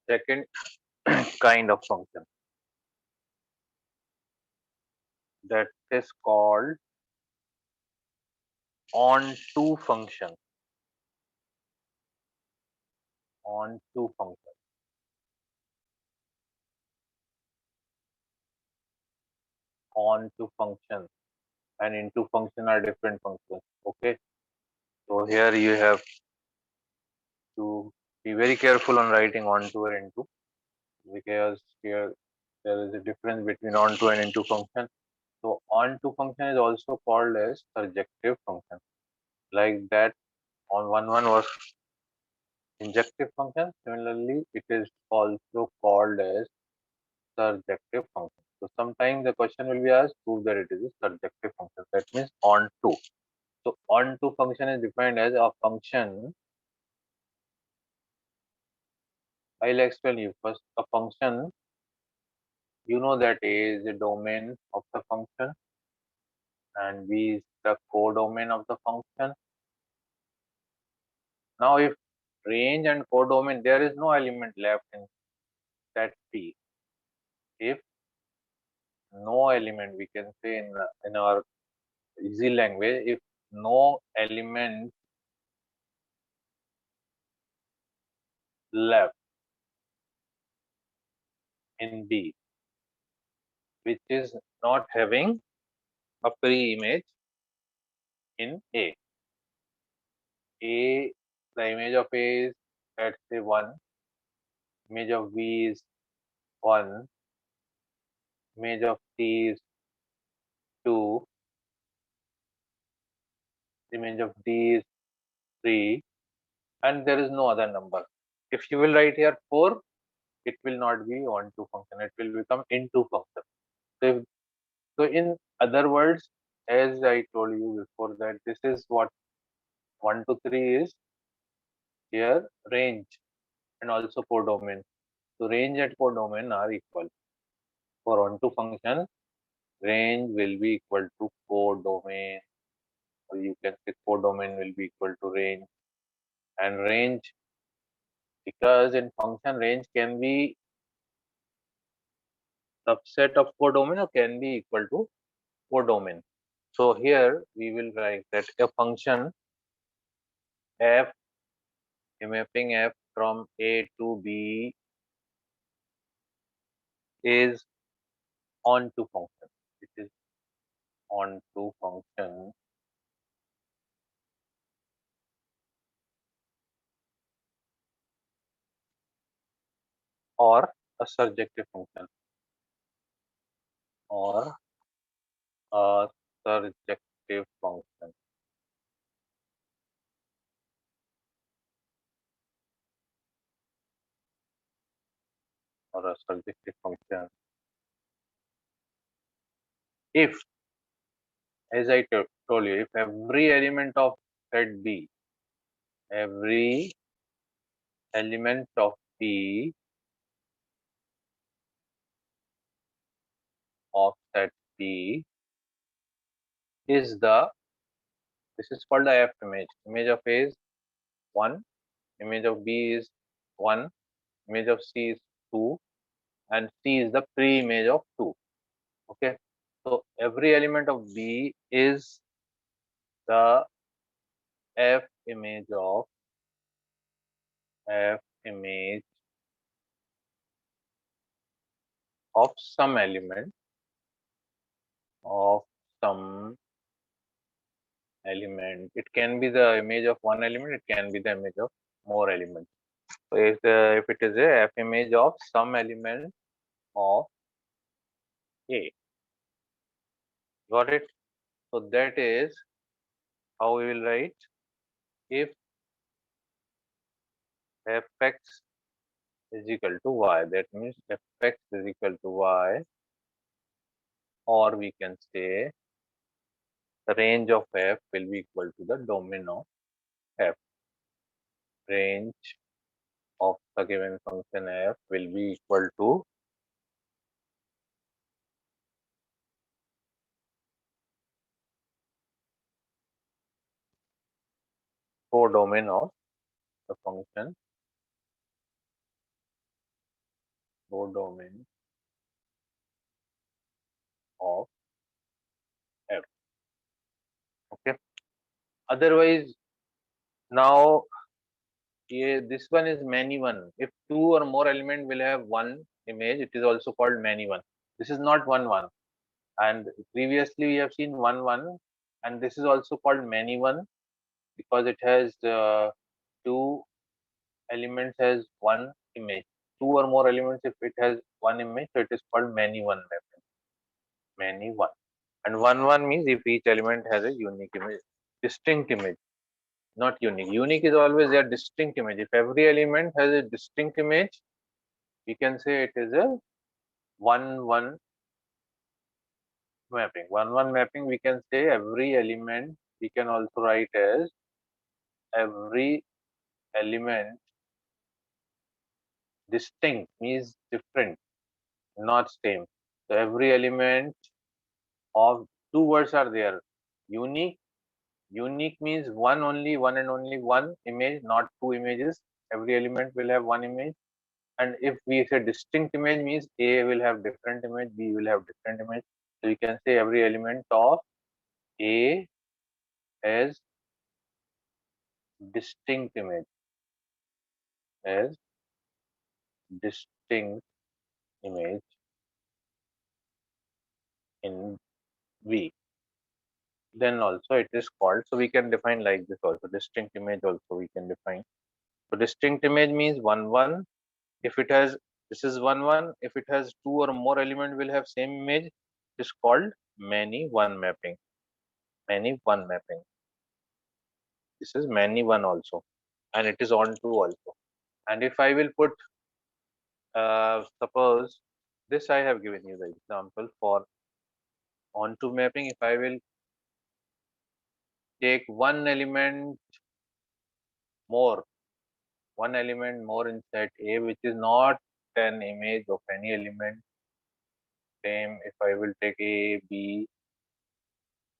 second kind of function that is called onto function. Onto function. Onto function and into function are different functions. Okay. So here you have to be very careful on writing onto and into, because here there is a difference between onto and into function. So onto function is also called as surjective function. Like that, on one was injective function. Similarly, it is also called as surjective function. So sometimes the question will be asked, prove that it is a surjective function. That means onto. So onto function is defined as a function. I'll explain you first. A function, you know that A is the domain of the function and B is the codomain of the function. Now, if range and codomain, there is no element left in that P. If no element, we can say in our easy language, if no element left in B, which is not having a pre-image in A. A, the image of A is, let's say, 1, image of B is 1, image of C is 2, image of D is 3, and there is no other number. If you will write here 4, it will not be onto function, it will become into function. So in other words, as I told you before, that this is what 1 to 3 is here, range and also codomain. So range and codomain are equal. For onto function, range will be equal to codomain, or you can say codomain will be equal to range. And range, because in function range can be subset of codomain or can be equal to codomain. So here we will write that a function f, a mapping f from A to B is onto function. It is onto function or a surjective function, or a surjective function, or a surjective function. If, as I told you, if every element of set B, every element of B of set B is the, this is called the F image. Image of A is 1, image of B is 1, image of C is 2, and C is the pre-image of 2. Okay. So every element of B is the F image of some element of some element. It can be the image of one element, it can be the image of more elements. So if it is a F image of some element of A. Got it? So that is how we will write. If fx is equal to y, that means fx is equal to y, or we can say the range of f will be equal to the domain of f. Range of the given function f will be equal to codomain of the function codomain of F. Okay. Otherwise, now yeah, this one is many one. If two or more element will have one image, it is also called many one. This is not one one. And previously we have seen one one, and this is also called many one because it has two elements has one image. Two or more elements, if it has one image, so it is called many one mapping. Many one. And one means if each element has a unique image, distinct image, not unique. Unique is always a distinct image. If every element has a distinct image, we can say it is a one mapping. One mapping, we can say every element, we can also write as every element distinct means different, not same. So every element of two words are there. Unique, unique means one and only one image, not two images. Every element will have one image. And if we say distinct image means A will have different image, B will have different image. So you can say every element of A has distinct image, as distinct image in V. Then also it is called, so we can define like this also, distinct image also we can define. So distinct image means one. If it has, this is one. If it has two or more element will have same image, it is called many one mapping. Many one mapping. This is many one also. And it is on two also. And if I will put, suppose this I have given you the example for onto mapping. If I will take more, one element more in set A, which is not an image of any element. Same if I will take A, B,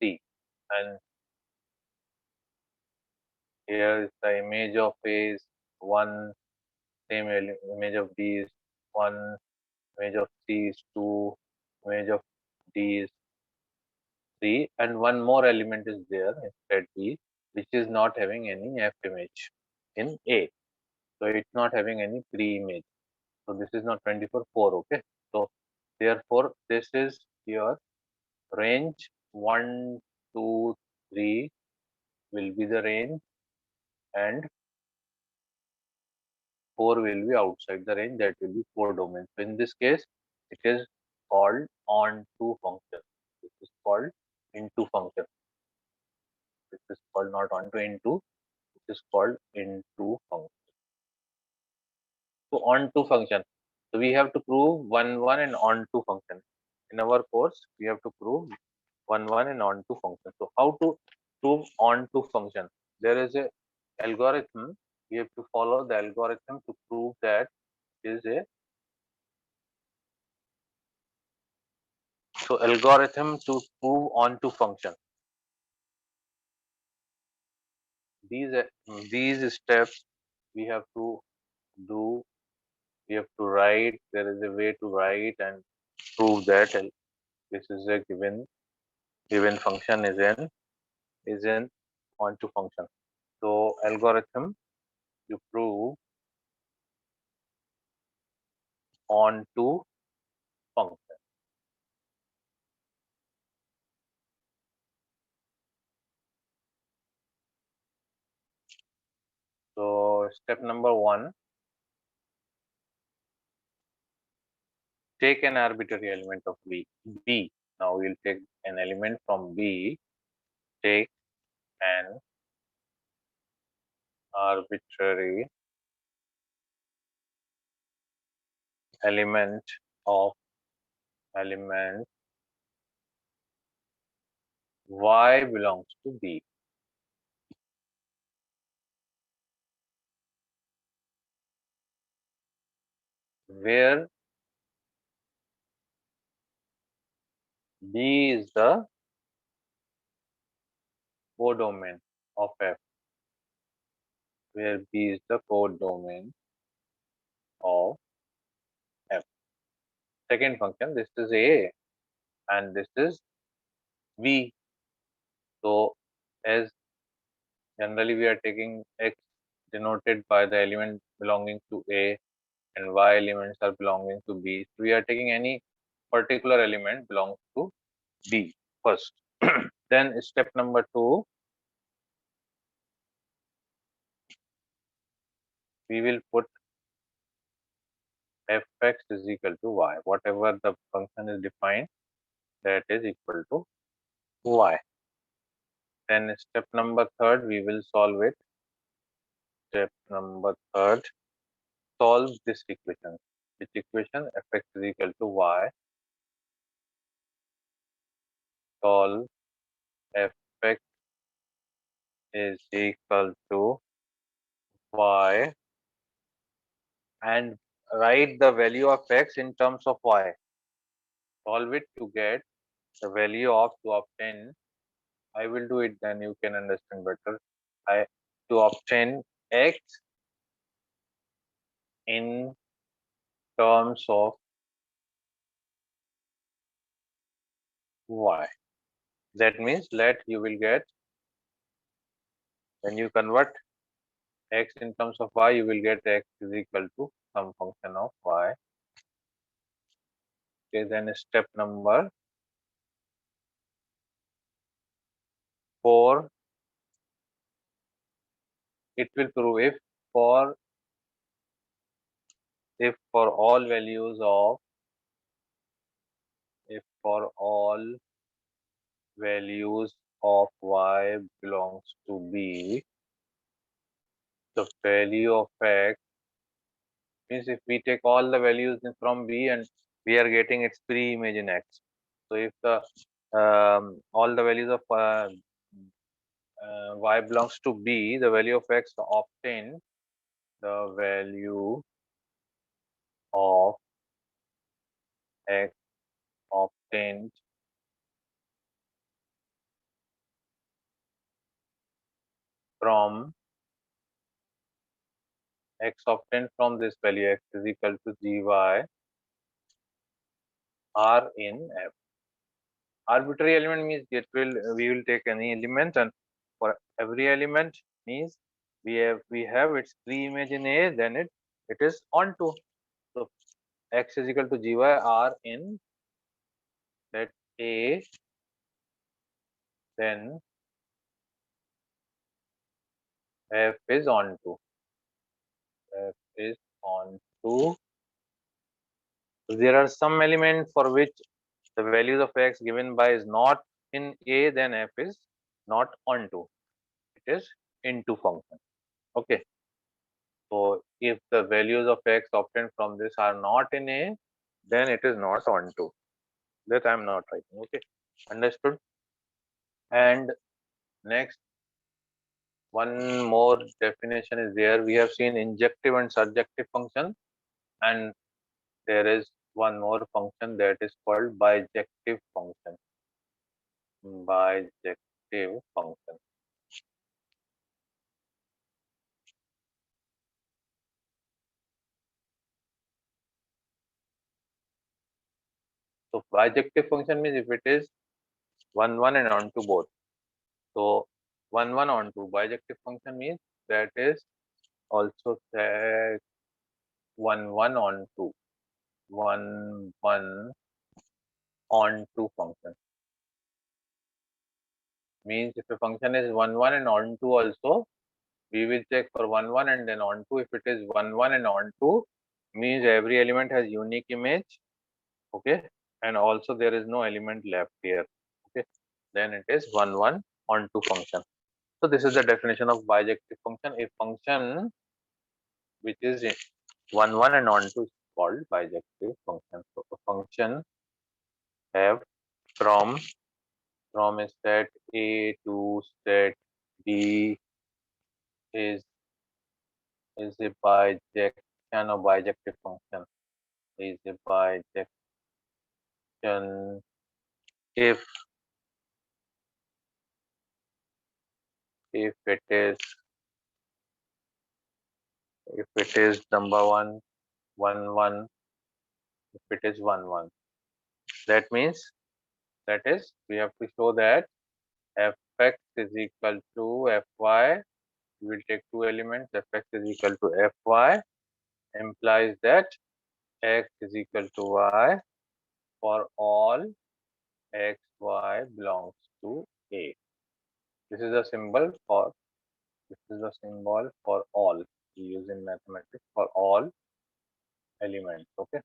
C, and here is the image of A is one, same image of D is one, image of C is two, image of D is three, and one more element is there instead B, which is not having any F image in A. So it's not having any pre image. So this is not 24 4. Okay. So therefore this is your range 1, 2, 3 will be the range, and 4 will be outside the range, that will be 4 domains. So in this case, it is called onto function. This is called into function. This is called not onto into. This is called into function. So onto function. So we have to prove one and onto function. In our course, we have to prove one and onto function. So how to prove onto function? There is a algorithm. We have to follow the algorithm to prove that is a, so algorithm to prove onto function. These steps we have to do. We have to write. There is a way to write and prove that this is a given function is in onto function. So algorithm to prove onto function. So step number 1, take an arbitrary element of B. Now we'll take an element from B. Take an arbitrary element of element Y belongs to B, where B is the codomain of F, where B is the codomain of F. second function. This is A and this is B. So as generally we are taking X denoted by the element belonging to A and Y elements are belonging to B. So we are taking any particular element belongs to B first. Then step number 2, we will put fx is equal to y. Whatever the function is defined, that is equal to y. Then step number 3, we will solve it. Step number 3, solve this equation. Which equation? Fx is equal to y. Solve fx is equal to y and write the value of x in terms of y. Solve it to get the value of, to obtain, I will do it, then you can understand better. To obtain x in terms of y. That means let you will get, when you convert x in terms of y, you will get x is equal to some function of y. Okay, then step number 4, it will prove if for all values of, if for all values of y belongs to B, the value of x, means if we take all the values from B and we are getting its pre-image in X. So if the all the values of y belongs to B, the value of x obtained, the value of x obtained from x obtained from this value x is equal to gy are in F. Arbitrary element means we will take any element, and for every element means we have its pre-image in A, then it is onto. So x is equal to gy are in that A, then F is onto. F is onto. So there are some elements for which the values of x given by is not in A, then F is not onto. It is into function. Okay. So if the values of x obtained from this are not in A, then it is not onto. That I am not writing. Okay. Understood? And next, one more definition is there. We have seen injective and surjective function, and there is one more function that is called bijective function. Bijective function. So bijective function means if it is 1 1 and onto both. So 1 1 onto bijective function means that is also that 1 1 onto 1 1 onto function. Means if a function is 1 1 and onto also, we will check for 1 1 and then onto. If it is 1 1 and onto, means every element has unique image. Okay, and also there is no element left here. Okay, then it is 1 1 onto function. So this is the definition of bijective function. A function which is 1 1 and onto is called bijective function. So a function have from a set A to set B is a bijection or bijective function. Is a bijection if if it is number 1 1 1 if it is 1 1. That means, that is, we have to show that fx is equal to fy. We will take two elements, fx is equal to fy, implies that x is equal to y for all x, y belongs to A. This is a symbol for, this is a symbol for all we use in mathematics for all elements. Okay.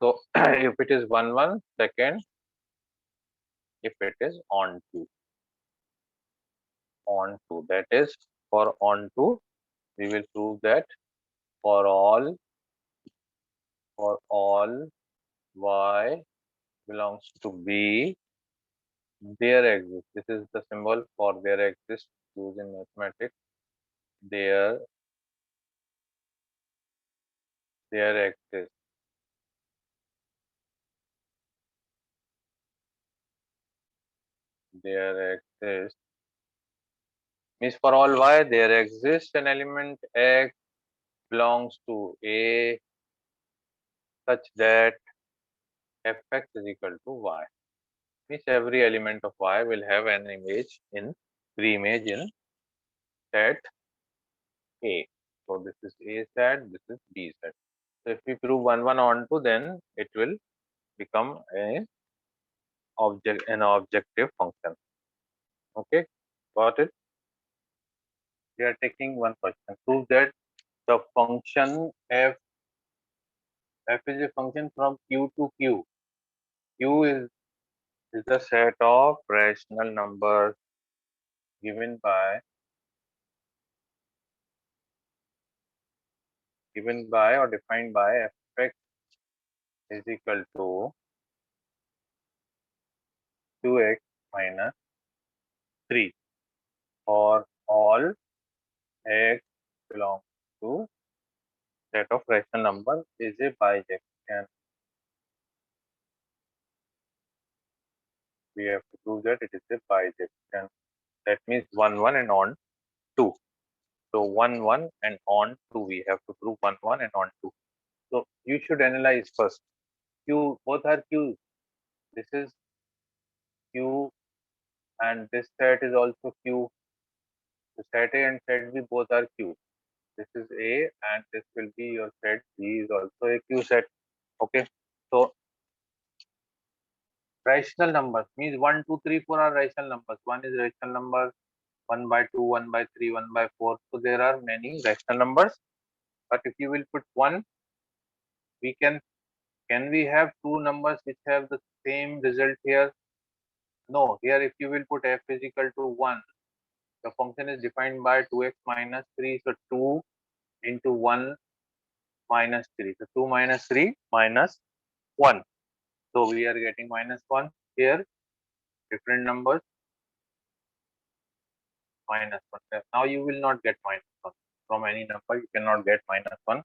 So if it is 1 1, second, if it is on to, that is, for on to, we will prove that for all y belongs to B, there exists. This is the symbol for there exists used in mathematics. There exists. There exists means for all y there exists an element x belongs to A such that fx is equal to y. Means every element of y will have an image in pre-image in set A. So this is A set, this is B set. So if we prove 1 1 onto, then it will become an objective function. Okay, got it? We are taking one question. Prove that the function f is a function from q to q. Q is the set of rational numbers given by or defined by fx is equal to 2x minus 3 for all x belongs to set of rational number is a bijection. We have to prove that it is a bijection. That means 1 1 and on 2. So 1 1 and on 2. We have to prove 1 1 and on 2. So you should analyze first. Q, both are Q. This is Q and this set is also Q. So set A and set B both are Q. This is A and this will be your set B is also a Q set. Okay. So rational numbers means 1, 2, 3, 4 are rational numbers. 1 is rational number, 1 by 2, 1 by 3, 1 by 4. So there are many rational numbers. But if you will put 1, we can we have two numbers which have the same result here? No. Here if you will put f is equal to 1, the function is defined by 2x minus 3. So 2 into 1 minus 3. So 2 minus 3 minus 1. So we are getting minus 1 here. Different numbers minus 1. Now you will not get minus 1 from any number. You cannot get minus 1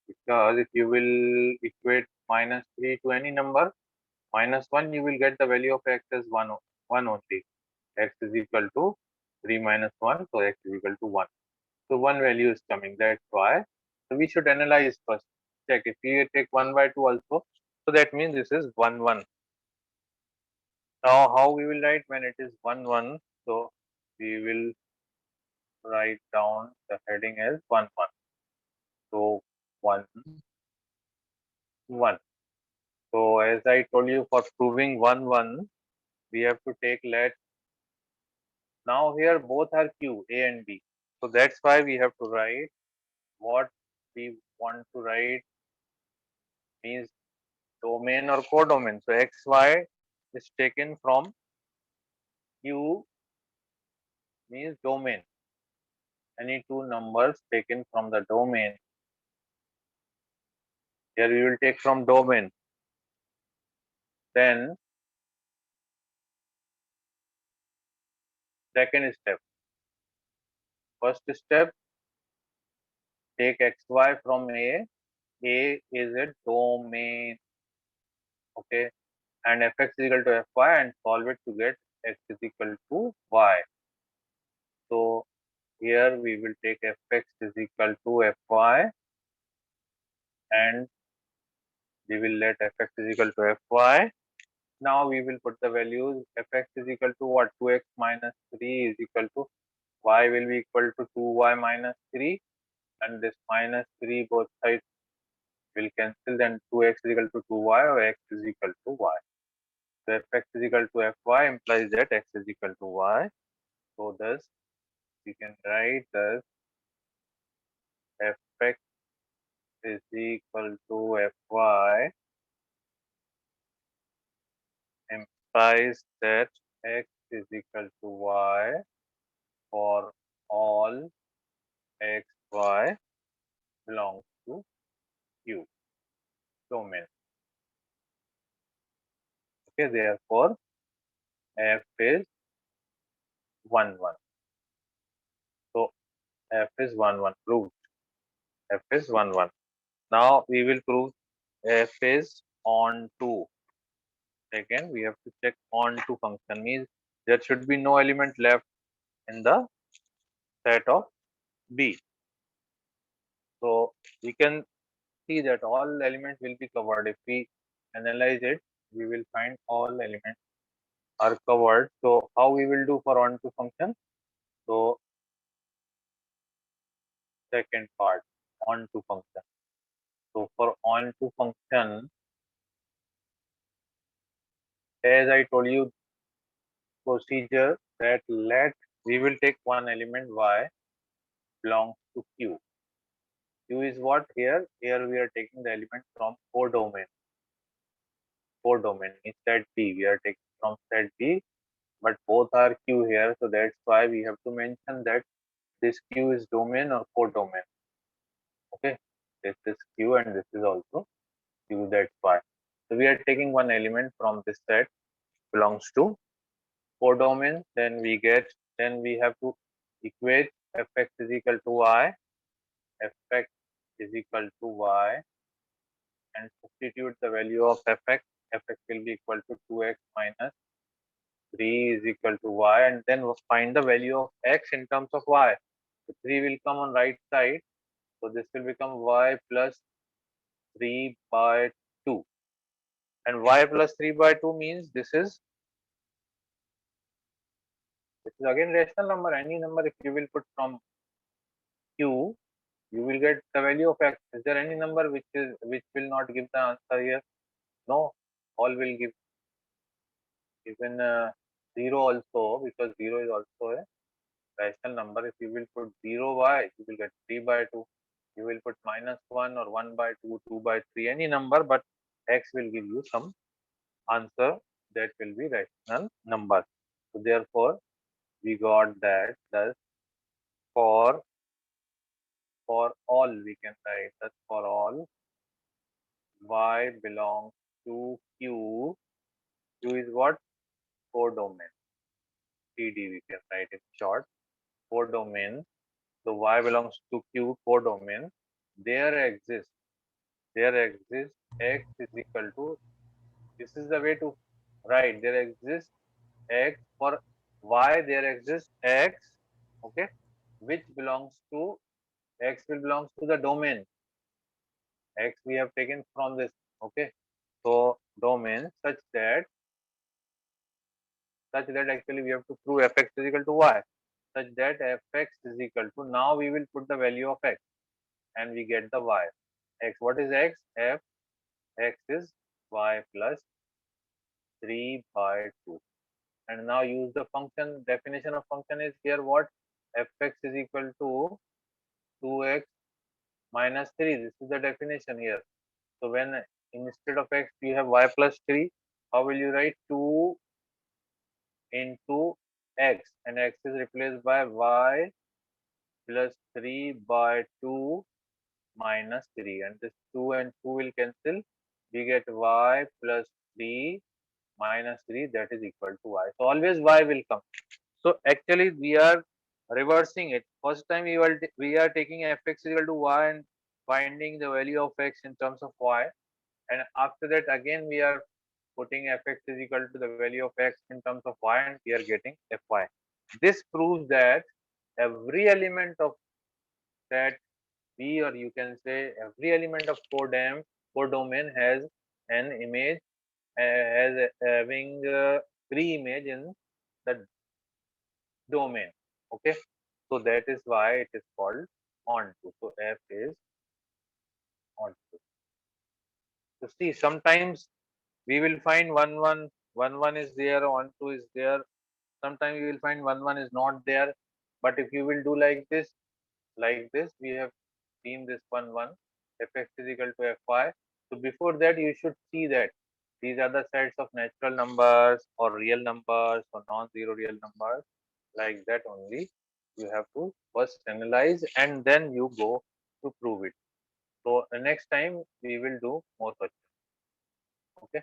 because if you will equate minus 3 to any number, minus 1 you will get the value of x as 1 only. X is equal to 3 minus 1. So x is equal to 1. So one value is coming. That's why. So we should analyze first. Check if we take 1 by 2 also. So that means this is 1 1. Now how we will write when it is 1 1? So we will write down the heading as 1 1. So 1 1. So as I told you, for proving 1 1, we have to take now here both are Q, A and B. So that's why we have to write what we want to write means domain or codomain. So xy is taken from Q means domain. Any two numbers taken from the domain. Here we will take from domain. Then second step. First step, take xy from A. A is a domain. Okay. And fx is equal to fy and solve it to get x is equal to y. So here we will take fx is equal to fy and We will let fx is equal to fy. Now we will put the values. Fx is equal to what? 2x minus 3 is equal to y will be equal to 2y minus 3, and this minus 3 both sides will cancel, then 2x is equal to 2y or x is equal to y. So fx is equal to fy implies that x is equal to y. So thus we can write thus fx is equal to fy implies that x is equal to y for all x y belongs to q domain. Okay, therefore f is 1 1. So f is 1 1 proved. F is 1 1. Now we will prove f is on to. Again, we have to check on to function means there should be no element left in the set of B. So we can see that all elements will be covered. If we analyze it, we will find all elements are covered. So how we will do for on to function? So second part, on to function. So for on to function, as I told you, procedure that let we will take one element y belongs to q. Q is what here? Here we are taking the element from codomain. Codomain is set B. We are taking from set B, but both are Q here. So that's why we have to mention that this Q is domain or codomain. Okay, this is Q and this is also Q. That's why. So we are taking one element from this set belongs to codomain. Then we have to equate fx is equal to y. Fx is equal to y and substitute the value of fx. Fx will be equal to 2x minus 3 is equal to y, and then we'll find the value of x in terms of y. So 3 will come on right side. So this will become y plus 3 by 2. And y plus 3 by 2 means this is again rational number. Any number if you will put from q, you will get the value of x. Is there any number which will not give the answer here? No, all will give. Even 0 also, because 0 is also a rational number. If you will put 0y, you will get 3 by 2. You will put minus 1 or 1 by 2, 2 by 3, any number, but x will give you some answer that will be rational number. So therefore, we got that thus for all we can write that for all y belongs to q. Q is what? Codomain. PD we can write in short. Codomain. So y belongs to q codomain. There exists x is equal to, this is the way to write, there exists x for y, there exists x, okay, which belongs to, x will belongs to the domain, x we have taken from this, okay. So domain such that actually we have to prove fx is equal to y, such that fx is equal to, now we will put the value of x and we get the y. X, what is x? X is y plus 3 by 2. And now use the function, definition of function is here what? Fx is equal to 2x minus 3. This is the definition here. So when instead of x you have y plus 3, how will you write? 2 into x, and x is replaced by y plus 3 by 2 minus 3, and this 2 and 2 will cancel. We get y plus 3 minus 3, that is equal to y. So always y will come. So actually we are reversing it. First time we are taking fx is equal to y and finding the value of x in terms of y, and after that again we are putting fx is equal to the value of x in terms of y, and we are getting fy. This proves that every element of that B, or you can say every element of codem codomain has an image, has having three image in the domain. Okay, so that is why it is called onto. So F is onto. So see, sometimes we will find one is there, onto is there. Sometimes you will find one is not there. But if you will do like this, we have seen this one fx is equal to fy. So before that, you should see that these are the sets of natural numbers or real numbers or non-zero real numbers. Like that only, you have to first analyze and then you go to prove it. So next time we will do more questions. Okay.